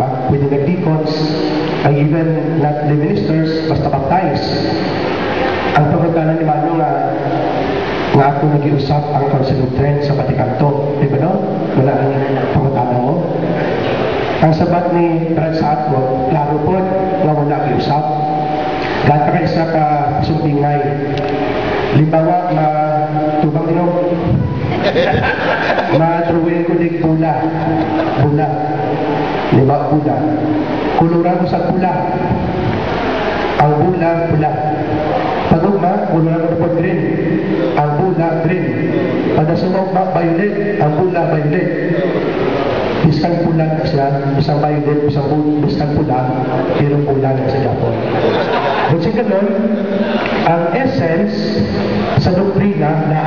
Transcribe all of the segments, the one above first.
ba? Pwede nag-deacons, ang even not the ministers, basta baptize. Ang pagkakalan ni Mano nga ako nag-iusap ang Council of Trent sa Patikanto. Di ba no? Wala ang pagkakalan mo. Ang sabat ni Brad sa ato, klaro po nga wala nag-iusap. Gata ka isa ka sumpingay. Limbawa, tubang ino. Madruwin ko dig pula. Pula. Limbawa, pula. Kuluran ko sa pula. Ang bula, pula. Pagugma, kuluran ko po green. Ang bula, green. Pagdasumog, violet. Ang bula, violet. Biskan pula na siya, isang violet, biskan pula, pero pula na sa Japon. Kung siya ganun, ang essence sa doktrina na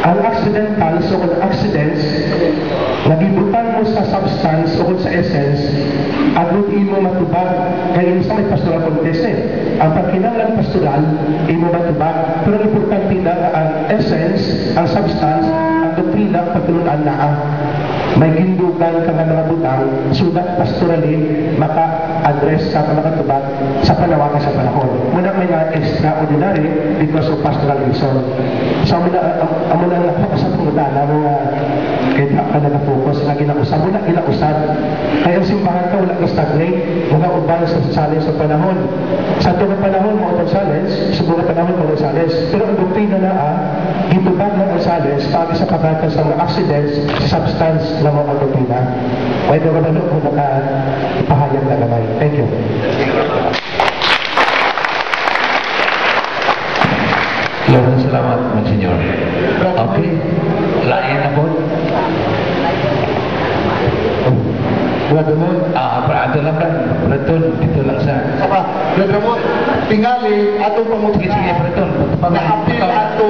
ang accidental, so kung accidents, nagibutan mo sa substance o sa essence, at imo matubag, kaya sa may pastoral contest ang pagkinanglan pastoral, imo matubag, pero ang importante na ang essence, ang substance, ang doktrina, pagtulunan na may gindugan ka ng mga butang, sudat pastorally, maka-address sa mga tubag sa panawagan sa panahon. Muna may nga extraordinary because of pastoral reason. So, amo na napakas sa pangudana, mga kaya ka na na-focus, na ginausap, muna ginausap. Kaya ang simbahan ka, wala ka stagnate, mga ubang sa challenge sa panahon. Sa ito ng panahon, mga itong challenge, sa mga panahon, mga challenge. Pero ang doktrina na gitubag ng challenge, pagi sa pagkakal sa mga accidents, sa substance na mga doktrina. Pwede ko na kung nakapahayag na gamay. Thank you. Maraming salamat, Monsignor. Okay. Lain na po. Brother Mon. Ato lang kan. Breton, dito lang sa... Brother Mon, tingali atong Sige, pamutya. Breton. Naapil ato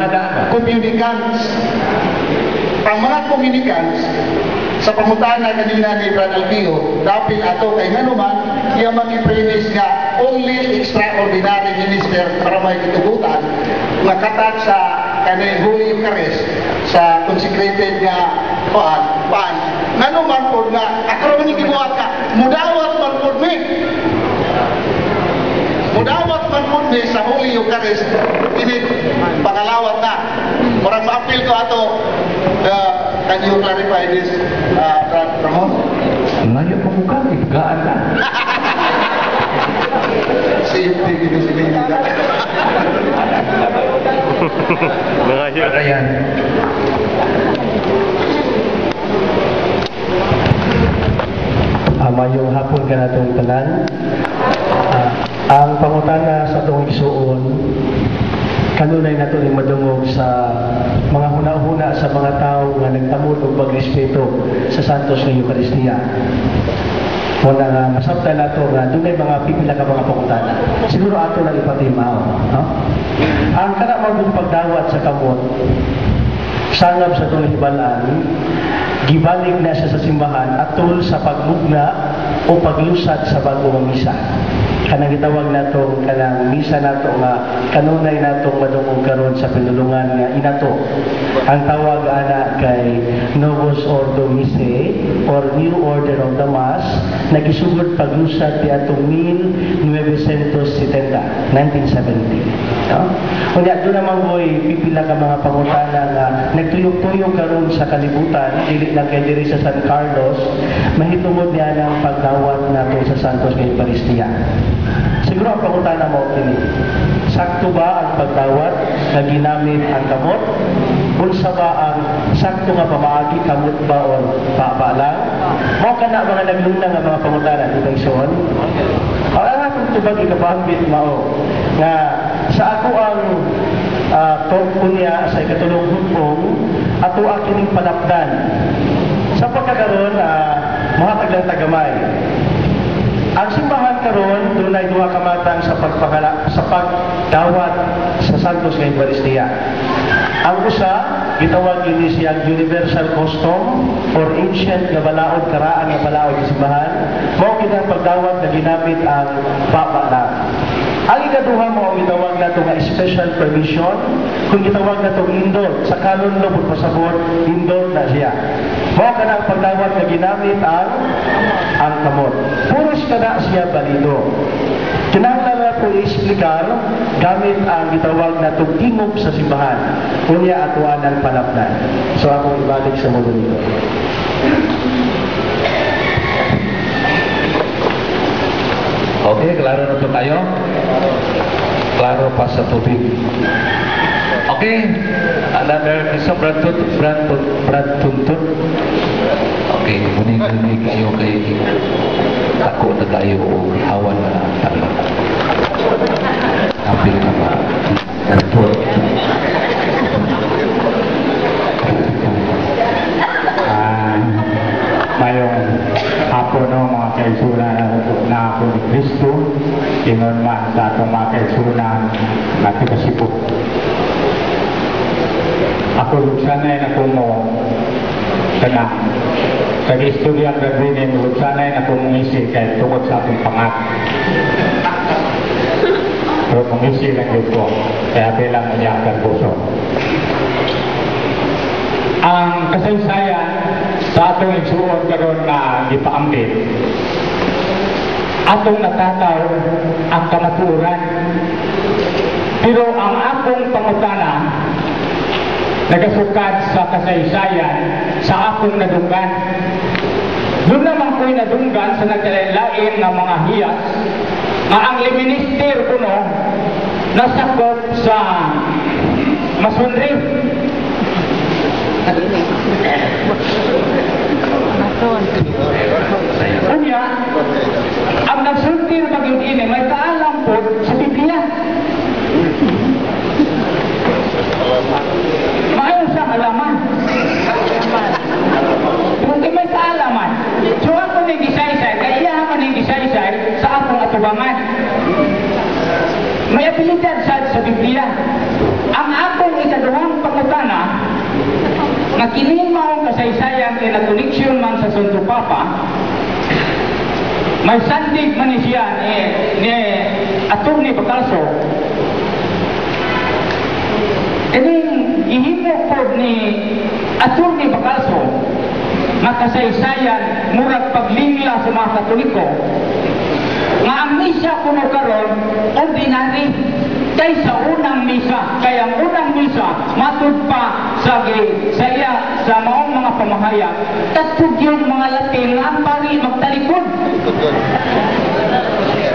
na daan. communicants. Ang mga communicants sa pamutana kanina ni Brother Pio, dapil ato kay nganuman, iya mag-i-premise nga only extraordinary minister para may kitubutan nga katat sa kanay Holy Eucharist sa consecrated nga paan. Nganuman po nga, ako naman yung gibuhat ka, mudawat man po mi. Mudawat man po mi sa Holy Eucharist, ini pangalawat na. Murang ma-appeal ko ato, can you clarify this, Brad Ramon? Ngayon po mukha, ibgaan na. Safety, gini sini. Ayan. Mayong hapon ka na itong tanan. Ang pangutana sa itong isuon, kanunay na ito yung madungog sa mga huna-huna sa mga tao nga nagtamod o pagrespeto sa Santos ng Eucharistia. Muna nga, masabta na ito nga, doon ay mga pipila ka mga pangutana. Siguro ato lang ipatimaw. No? Ang kanamagong pagdawat sa kamot, sangab sa itong hibalaan, gibalik na siya sa simbahan atol sa pagmugna o paglusad sa bagong misa. Kanang gitawag nato kanang misa nato nga kanunay natong madungog karon sa pinulungan nga inato. Ang tawag ana kay Novus Ordo Missae or New Order of the Mass nagisugod paglusad ti atong 1970, 1970. No? Unya do naman boy pipila ka mga pangutana nga nagtuyok-tuyok karon sa kalibutan dili lang kay diri sa San Carlos mahitungod niya ng pagdawat nato sa Santos nga Eucharistia. Siguro ang pangutana mo kini. Sakto ba ang pagdawat na ginamit ang kamot? Unsa ba ang sakto nga pamaagi kamot ba o papa lang? Mao kana mga nagluna nga mga pangutana di ba ison? Wala akong tubag ikabambit mao nga sa ako ang kunya sa ikatulong hugpong ato ang kining panapdan. Sa pagkakaroon mga taglang tagamay. Ang simbahan karon dunay duha ka matang sa pagdawat sa Santos nga Eucharistia. Ang usa gitawag ini siyang universal custom or ancient nga balaod karaan nga balaod sa simbahan. Mao kitang pagdawat na ginamit ang baba lang. Ang ikaduha mo ang gitawag nato nga special permission kung gitawag nato indol sa kanon lo pasabot indol na siya. Mao kana ang pagdawat na ginamit ang kamot. Puros kada siya balido. Kinahanglan na po i-explicar gamit ang gitawag na tugtingog sa simbahan. Kunya atuan ang panapnan. So ako ibalik sa mulo nito. Okay, klaro na po tayo? Klaro pa sa tubig. Okay, another isa Brad Tuntun. Okay, muning kayo kay tako na tayo o hawan na talo. Ambil nama Tuntun. Mayong hapon no mga kaisunan na ako ni Kristo, ingon man sa atong mga kaisunan na tikasipot. Ako lugsanay na kumo sana sa istorya ang gagawin lugsanay na kumungisi kahit tungkol sa ating pangat. Pero kumungisi lang yun ko, kaya bilang nangyakang puso. Ang kasaysayan sa atong igsuon karon na gipaambit, atong natataw ang kamaturan. Pero ang akong pangutana nagasukad sa kasaysayan sa akong nadunggan. Doon naman ko'y nadunggan sa nagkalain na mga hiyas na ang liminister kuno nasakop sa masunri. Kanya, ang nagsulti na pag-yun ini, may kaalam po sa Biblia. Maayon sa halaman. Hindi may kaalaman. So ako nang gisaysay, kaya ako nang gisaysay sa akong atubangan. May abilidad sa Biblia. Ang akong ikaduhang pangutana, na kining maong kasaysayan kay nag-connection man sa Santo Papa, may sandig man siya ni Atty. Bacalso. Ining ihimo po ni Atty. Bacalso na kasaysayan murag paglingla sa mga Katoliko nga ang misa kuno karon ordinary kaysa unang misa, kaya ang unang misa matud pa sa iya sa maong mga pamahayag tatug yung mga Latin nga ang pari magtalikod.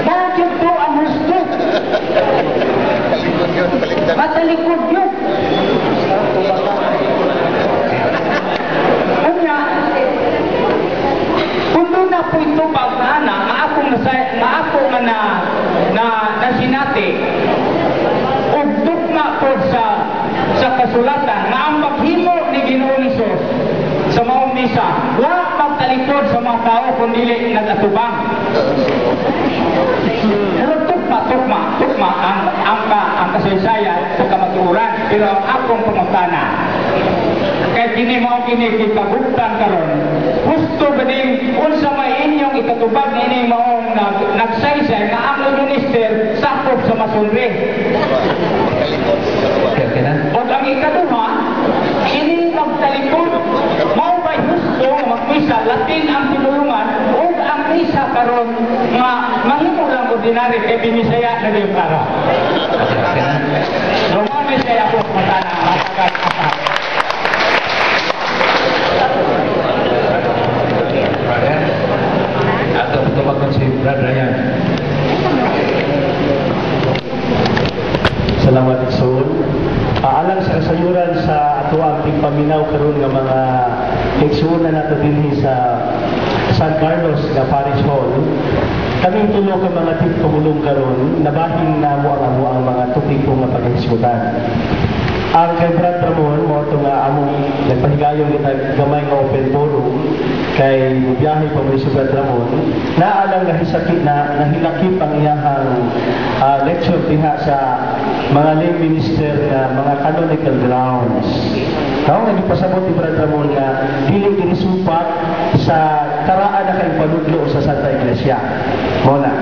Bakit po ang gusto? Matalikod yun. Kanya, kung doon na po ito pagkana, maako na sinati, ugdok na po sa kasulatan, na ang maghimo ni Ginoong Hesus sa maong misa, wala magtalikod sa mga tao kung dili nag-atubang. Pero tukma ang kasaysayan sa kamaturan. Pero ang akong pangutana, kahit hindi mo kinikipagugtan karon, gusto ba din unsa may inyong ikatubag na inyong maong nagsaysay na ang minister sakop sa masunri. O ang ikaduha, ini magtalikod, mao ba'y gusto magmisa, Latin ang tinulungan, o ang misa karon nga mahimo lang ordinary kay binisaya na yung karo. Romami saya po matana matagal apat. Atau tumagon si Brad Ryan. Salamat Sol. Alang sa kasayuran sa ato ang tigpaminaw karon nga mga igsuonan nato dinhi sa San Carlos nga Parish Hall. Kaming tulo ka mga tigpamulong karon nabahin na mo ang mga topiko nga paghisgutan. Ang kay Brad Ramon mo ito nga among nagpahigayon kita gamay nga open forum kay biyahe pa mo si Brad Ramon naalang nahisakit na nahilakip ang iyahang lecture diha sa mga lay minister nga mga canonical grounds. Kao nga gipasabot ni Brad Ramon nga dili ginisupat sa karaan na kay panudlo sa Santa Iglesia. Muna,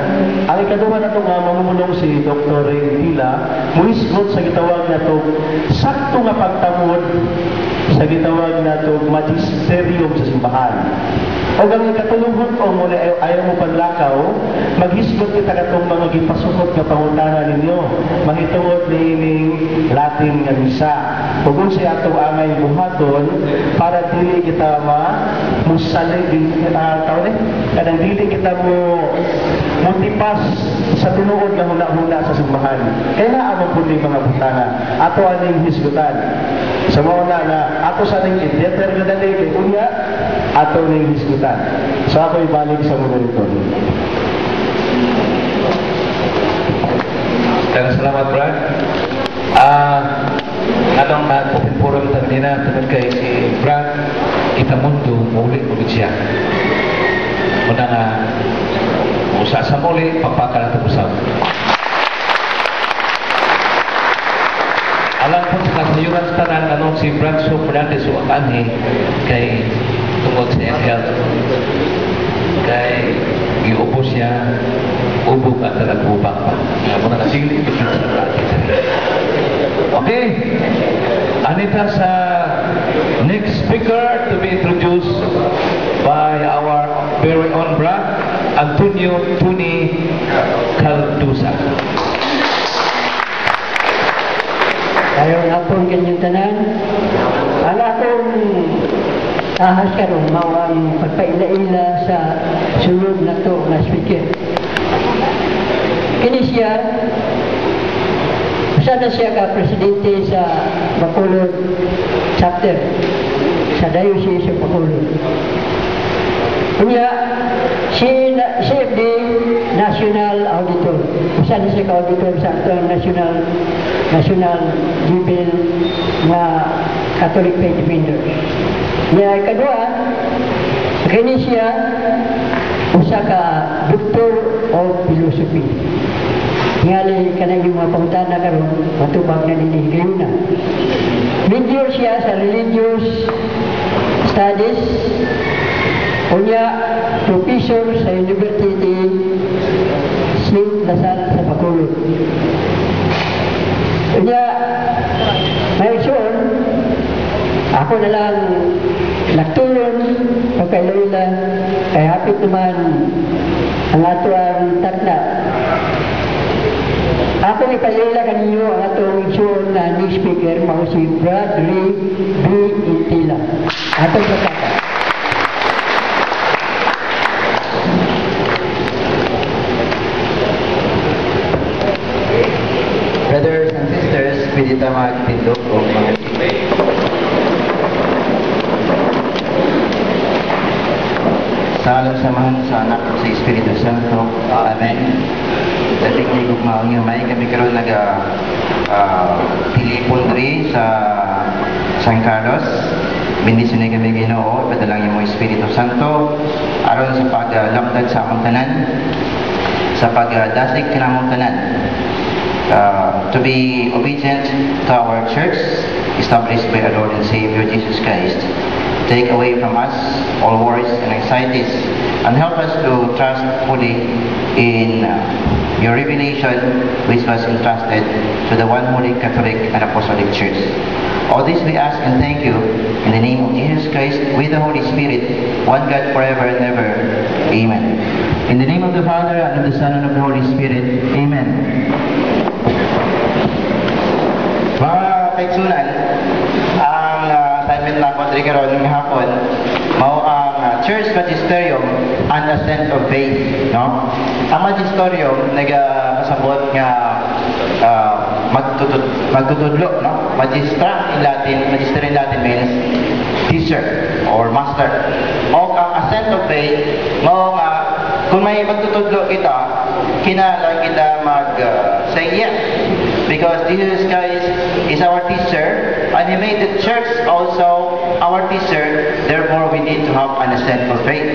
ang ikaduha na ito nga mamumulong si Dr. Ray Tila, muisgot sa gitawag na ito sakto nga pagtamod sa gitawag na ito magisterium sa simbahan. O ang ikatulungan ko muna ayaw mo panlakaw, maghisgot kita katong mga gipasukot nga pangutana ninyo. Mahitungod niining Latin nga misa. Kung siya atong angay buhaton, para dili kita musalig kanang dili kita tipas sa tinuod nga huna-huna sa simbahan. Kaya na amang po mga butana. Ato aning hisgutan. Sa mga na ato sa aning ideter nga dali kay unya, ato ning hisgutan. So ako ibalik sa mga ito. Salamat, Brad. Anong nagpupinpuro kita kanina tungkol kay si Brad, kita mundo, muli siya. Muna nga, usa sa muli, pagpaka na tubusaw. Alam po sa kasayuran sa tanan, anong si Brad Fernandez o Anhe kay tungkol sa health. Kay iubo siya, ubog at talagubang pa. Muna na sili, ito sa natin. Okay, Anita sa next speaker to be introduced by our very own Brad Antonio Tuni Caldusa. Ayaw na po kanyang tanan. Ang akong ahas karon mao ang pagpaila-ila sa sunod na to na speaker. Kini siya sana siya ka presidente sa Bacolod chapter sa Diocese of Bacolod. Kunya CFD National Auditor. Sana siya ka auditor sa atong national level na Catholic Faith Defender. Niya kadua, kini siya usa ka Doctor of Philosophy. Ngali kanang yung mga pangutana karon matubag na nini gayuna. Major siya sa religious studies. Unya professor sa University St. Lazare sa Bacolod. Unya may son ako na lang nagtulong pagkailaila kay hapit naman ang ato ang takna. Ako ipalila kaninyo ang atong issue na new speaker mao si Brad Ray B. Intila. Atong pataka. Brothers and sisters, pwede tayo magtindog o sa alam samahan sa anak sa Espiritu Santo. Amen. Dating ni gugmaong yung may kami karoon tilipon rin sa San Carlos. Bendisyon na kami Ginoo, padalang yung Espiritu Santo aron sa paglamdad sa among tanan, sa pagdasig kanamong tanan. To be obedient to our church established by our Lord and Savior Jesus Christ. Take away from us all worries and anxieties and help us to trust fully in your revelation which was entrusted to the one holy Catholic and Apostolic Church. All this we ask and thank you in the name of Jesus Christ with the Holy Spirit, one God forever and ever. Amen. In the name of the Father and of the Son and of the Holy Spirit. Amen. Mga kaigsunan, ang assignment na ko karon ng hapon mao ang Church Magisterium and Ascent of Faith, no? Ang Magisterium nagpasabot nga magtutudlo, no? Magistra in Latin means teacher or master. O ang Ascent of Faith mao nga kung may magtutudlo kita, kinahanglan kita say yes. Because Jesus Christ is our teacher, and He made the church also our teacher, therefore we need to have an ascent of faith.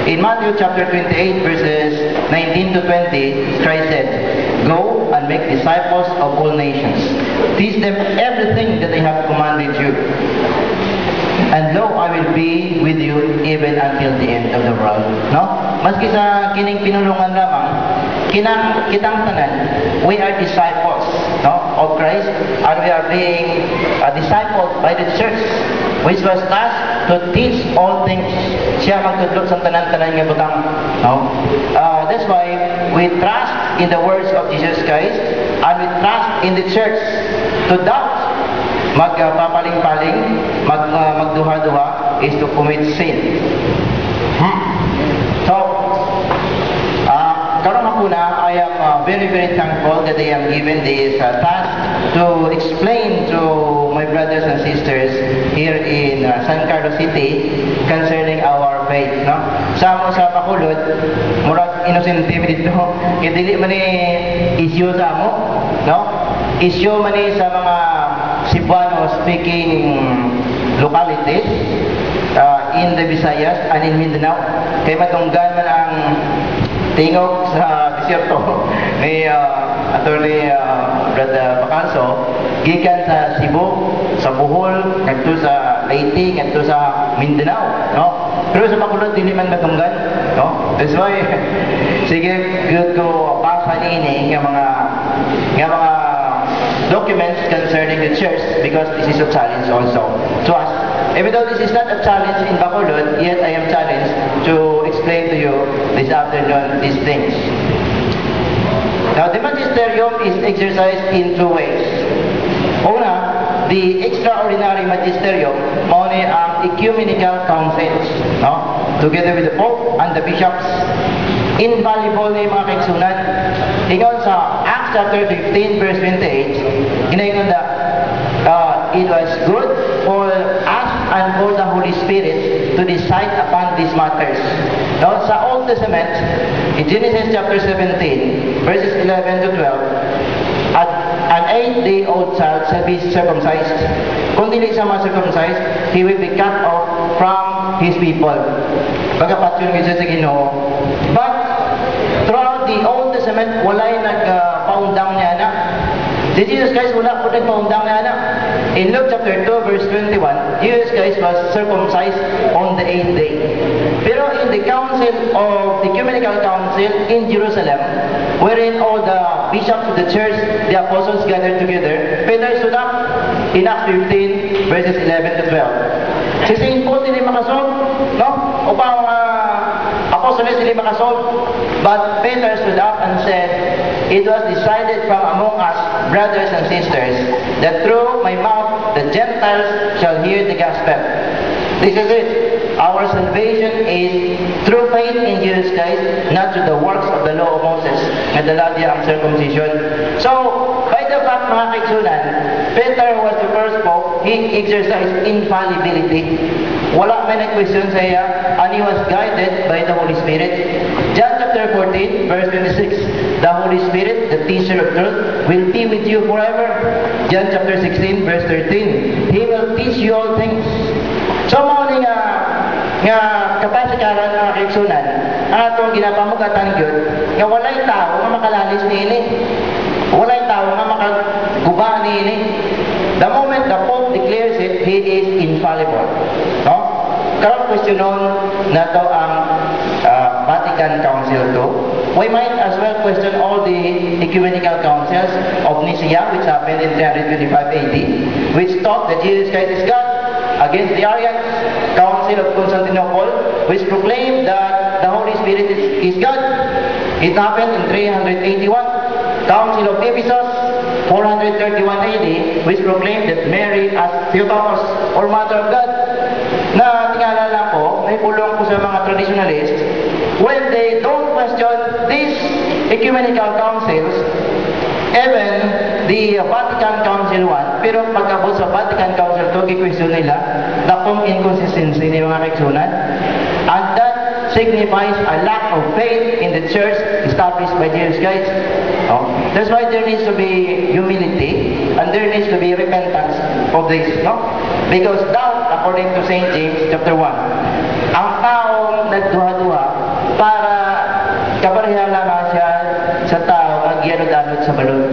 In Matthew chapter 28, verses 19 to 20, Christ said, "Go and make disciples of all nations. Teach them everything that I have commanded you. And lo, I will be with you even until the end of the world." No? Maski sa kining pinulungan lamang, kitang tanan, we are disciples, no, of Christ, and we are being discipled by the church, which was tasked to teach all things. Siya magtudlo sa tanan-tanan nga butang. No? That's why we trust in the words of Jesus Christ and we trust in the church. To doubt, magpapaling-paling, magduha-duha is to commit sin. So, karong ako na, I am very, very thankful that I am given this task to explain to my brothers and sisters here in San Carlos City concerning our faith. No? Sa Bacolod, murag innocent dito, kaya dili man ni issue sa amo, no? Issue man ni sa mga Cebuano speaking localities in the Visayas and in Mindanao. Kaya matunggan man ang tingog sa disyerto ni Attorney Brother Bacalso, gikan sa Cebu, sa Bohol, ngadto sa Leyte, ngadto sa Mindanao, no? Pero sa Bacolod dili man matunggan, no? That's why sige good ko pasa niini nga mga documents concerning the church, because this is a challenge also to us. Even though this is not a challenge in Bacolod, yet I am challenged to explain to you this afternoon these things. Now, the magisterium is exercised in two ways. Una, the extraordinary magisterium, mao ni ang ecumenical councils, no? Together with the Pope and the bishops. Infallible ni mga kaigsunan. Ingon sa Acts chapter 15 verse 28, ginaingon na it was good for us and for the Holy Spirit to decide upon these matters. Now, sa Old Testament, in Genesis chapter 17, verses 11 to 12, an 8-day-old child shall be circumcised. Kung dili siya ma-circumcised, he will be cut off from his people. Pagkapat yun sa Ginoo. But throughout the Old Testament, walay nagpaundang niya na. Si Jesus Christ wala po nagpaundang niya na. In Luke chapter 2 verse 21, Jesus Christ was circumcised on the 8th day. Pero in the council of the Ecumenical Council in Jerusalem, wherein all the bishops of the church, the apostles gathered together, Peter stood up in Acts 15 verses 11 to 12. Si St. Paul hindi makasolve, no? Upang apostles hindi makasolve. But Peter stood up and said, it was decided from among us, brothers and sisters, that through my mouth the Gentiles shall hear the gospel. This is it. Our salvation is through faith in Jesus Christ, not through the works of the law of Moses, na dala niya ang circumcision. So, by the fact, mga kaigsunan, Peter was the first pope. He exercised infallibility. Wala may nag-question sa iya, and he was guided by the Holy Spirit. John chapter 14, verse 26, the Holy Spirit, the teacher of truth, will be with you forever. John chapter 16, verse 13, he will teach you all things. So, mga nga kapasikaran ng kaigsunan, ang atong ginapamugatan yun, nga walay tao nga makalalis niini. Walay tao nga makaguba niini. The moment the Pope declares it, he is infallible. No? Karang questionon na to ang Vatican Council II. We might as well question all the ecumenical councils of Nicaea, which happened in 325 AD, which taught that Jesus Christ is God, against the Arian Council of Constantinople, which proclaimed that the Holy Spirit is God. It happened in 381. Council of Ephesus, 431 AD, which proclaimed that Mary as Theotokos, or Mother of God. Na tingala lang ko, may pulong ko sa mga traditionalists, when they don't question these ecumenical councils, even the Vatican Council I, pero pagkabot sa Vatican Council II, i-question nila the inconsistency ni mga kaigsunan, and that signifies a lack of faith in the church established by Jesus Christ. No? That's why there needs to be humility and there needs to be repentance of this. No? Because doubt, according to St. James chapter 1, ang taong nagduha-duha para kapareha lamang siya sa tao ang giano-danod sa balon.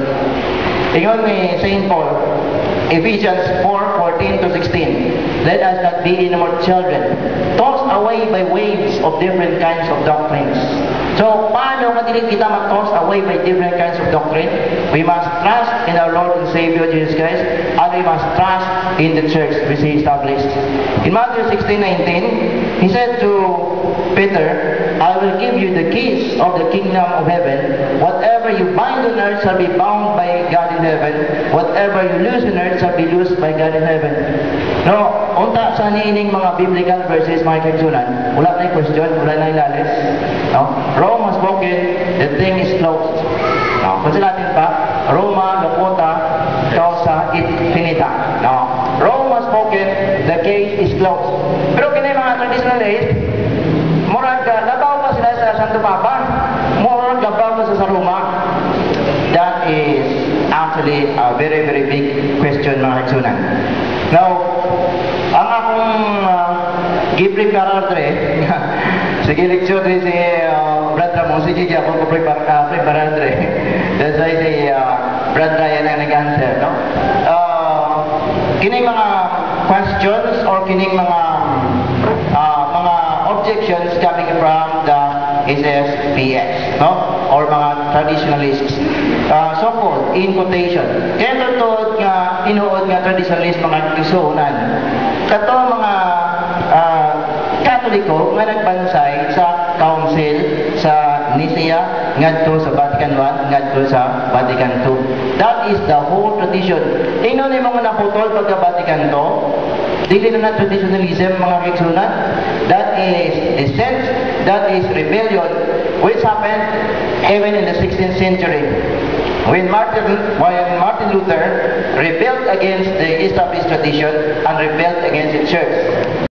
Ingon ni St. Paul, Ephesians 4:14 to 16, let us not be inward children, tossed away by waves of different kinds of doctrines. So, paano kadili kita mag-tossed away by different kinds of doctrine? We must trust in our Lord and Savior Jesus Christ, and we must trust in the church which he established. In Matthew 16:19, he said to Peter, I will give you the keys of the kingdom of heaven. Whatever you bind on earth shall be bound by God in heaven. Whatever you loose on earth shall be loosed by God in heaven. No, unta sa niining mga biblical verses, mga kaigsunan, wala na question, wala na ilalis. No? Rome has spoken, the thing is closed. No? Kung sa Latin pa, Roma, Locota, Causa, it finita. No? Rome has spoken, the case is closed. Pero kini mga traditionalist, murag labaw pa sila sa Santo Papa, murag labaw pa sa Roma. That is actually a very, very big question, mga kaigsunan. Now, ang akong gi-prepare dre, sige lecture dre si Brad Ramon, sige ako ko prepare dre. That's why si Brad Ryan ang nag-answer, no? Kining mga questions or kining mga objections coming from the SSPS, no? Or mga traditionalists. So-called, in quotation. Kaya totoo nga, inuod nga traditionalist mga kisunan. Kato mga Katoliko nga nagbansay sa Council sa Nicea, ngadto sa Vatican I, ngadto sa Vatican II. That is the whole tradition. Ino ni mga naputol pagka Vatican II, dili na traditionalism mga kiksunan. That is dissent, that is rebellion, which happened even in the 16th century. When Martin Luther rebelled against the established tradition and rebelled against the church.